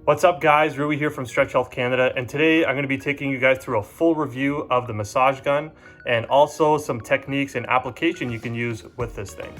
What's up guys, Rui here from Stretch Health Canada, and today I'm going to be taking you guys through a full review of the massage gun and also some techniques and application you can use with this thing.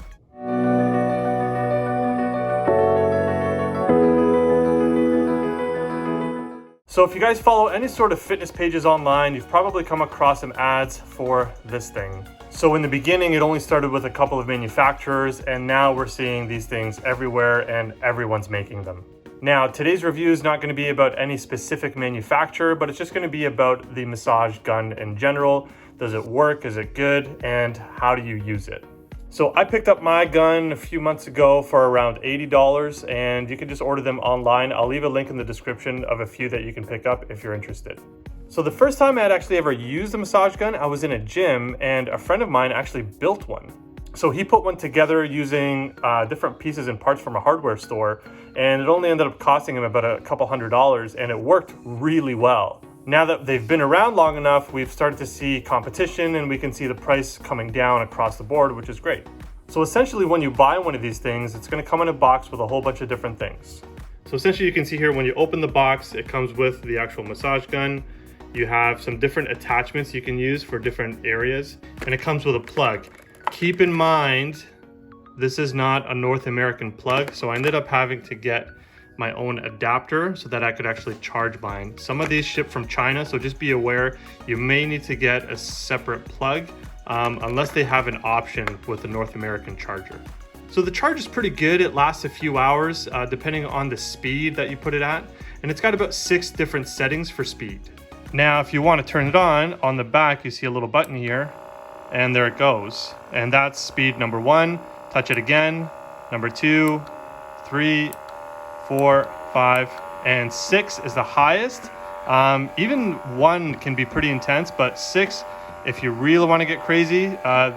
So if you guys follow any sort of fitness pages online, you've probably come across some ads for this thing. So in the beginning, it only started with a couple of manufacturers, and now we're seeing these things everywhere and everyone's making them. Now, today's review is not going to be about any specific manufacturer, but it's just going to be about the massage gun in general. Does it work? Is it good? And how do you use it? So I picked up my gun a few months ago for around $80, and you can just order them online. I'll leave a link in the description of a few that you can pick up if you're interested. So the first time I'd actually ever used a massage gun, I was in a gym and a friend of mine actually built one. So he put one together using different pieces and parts from a hardware store, and it only ended up costing him about a couple $100, and it worked really well. Now that they've been around long enough, we've started to see competition and we can see the price coming down across the board, which is great. So essentially when you buy one of these things, it's going to come in a box with a whole bunch of different things. So essentially you can see here when you open the box, it comes with the actual massage gun. You have some different attachments you can use for different areas, and it comes with a plug. Keep in mind, this is not a North American plug, so I ended up having to get my own adapter so that I could actually charge mine. Some of these ship from China, so just be aware you may need to get a separate plug unless they have an option with the North American charger. So the charge is pretty good. It lasts a few hours depending on the speed that you put it at, and it's got about 6 different settings for speed. Now, if you want to turn it on the back, you see a little button here, and there it goes. And that's speed number 1. Touch it again, number 2, 3, 4, 5, and 6 is the highest. Even 1 can be pretty intense, but 6, if you really want to get crazy,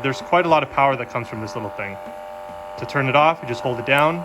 there's quite a lot of power that comes from this little thing. To turn it off, you just hold it down,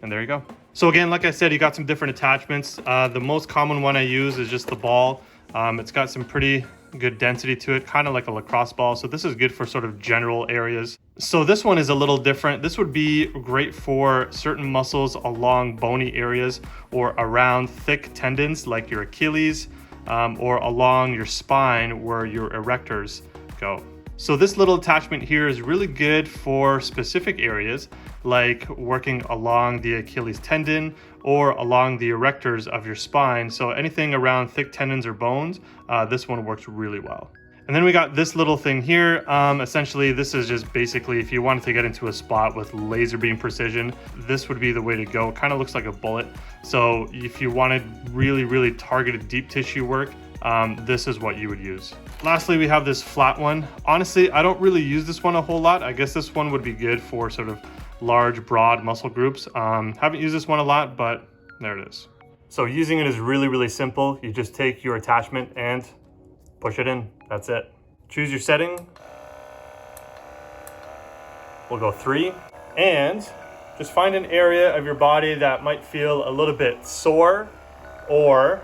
and there you go. So again, like I said, you got some different attachments. The most common one I use is just the ball. It's got some pretty good density to it, kind of like a lacrosse ball. So this is good for sort of general areas. So this one is a little different. This would be great for certain muscles along bony areas or around thick tendons like your Achilles, or along your spine where your erectors go. So this little attachment here is really good for specific areas like working along the Achilles tendon or along the erectors of your spine. So anything around thick tendons or bones, this one works really well. And then we got this little thing here. Essentially, this is just basically if you wanted to get into a spot with laser beam precision, this would be the way to go. It kind of looks like a bullet. So if you wanted really targeted deep tissue work, this is what you would use. Lastly, we have this flat one. Honestly, I don't really use this one a whole lot. I guess this one would be good for sort of large, broad muscle groups. Haven't used this one a lot, but there it is. So using it is really simple. You just take your attachment and push it in. That's it. Choose your setting. We'll go 3. And just find an area of your body that might feel a little bit sore or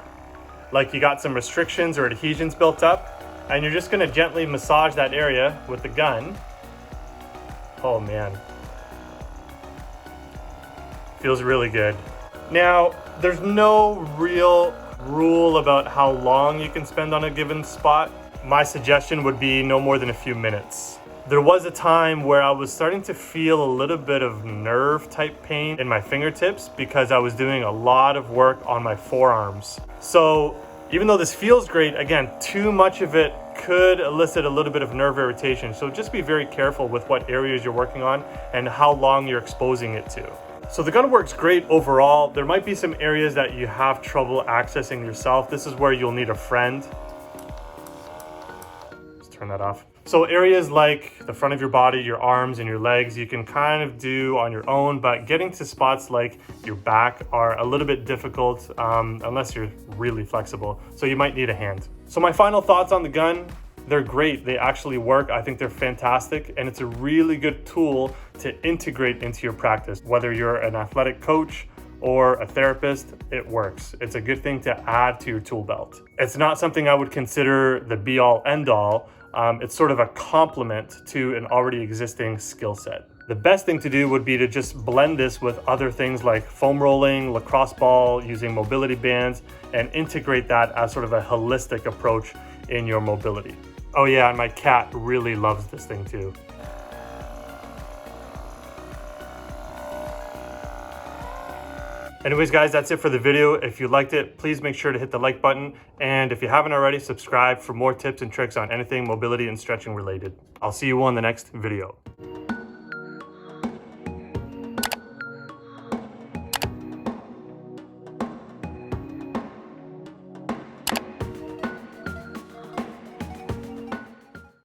like you got some restrictions or adhesions built up. And you're just gonna gently massage that area with the gun. Oh man. Feels really good. Now, there's no real rule about how long you can spend on a given spot. My suggestion would be no more than a few minutes. There was a time where I was starting to feel a little bit of nerve type pain in my fingertips because I was doing a lot of work on my forearms. So even though this feels great, again, too much of it could elicit a little bit of nerve irritation. So just be very careful with what areas you're working on and how long you're exposing it to. So the gun works great overall. There might be some areas that you have trouble accessing yourself. This is where you'll need a friend. Let's turn that off. So areas like the front of your body, your arms and your legs, you can kind of do on your own, but getting to spots like your back are a little bit difficult unless you're really flexible. So you might need a hand. So my final thoughts on the gun, they're great. They actually work. I think they're fantastic. And it's a really good tool to integrate into your practice. Whether you're an athletic coach or a therapist, it works. It's a good thing to add to your tool belt. It's not something I would consider the be all end all. It's sort of a complement to an already existing skill set. The best thing to do would be to just blend this with other things like foam rolling, lacrosse ball, using mobility bands, and integrate that as sort of a holistic approach in your mobility. Oh yeah, and my cat really loves this thing too. Anyways guys, that's it for the video. If you liked it, please make sure to hit the like button. And if you haven't already, subscribe for more tips and tricks on anything mobility and stretching related. I'll see you on the next video.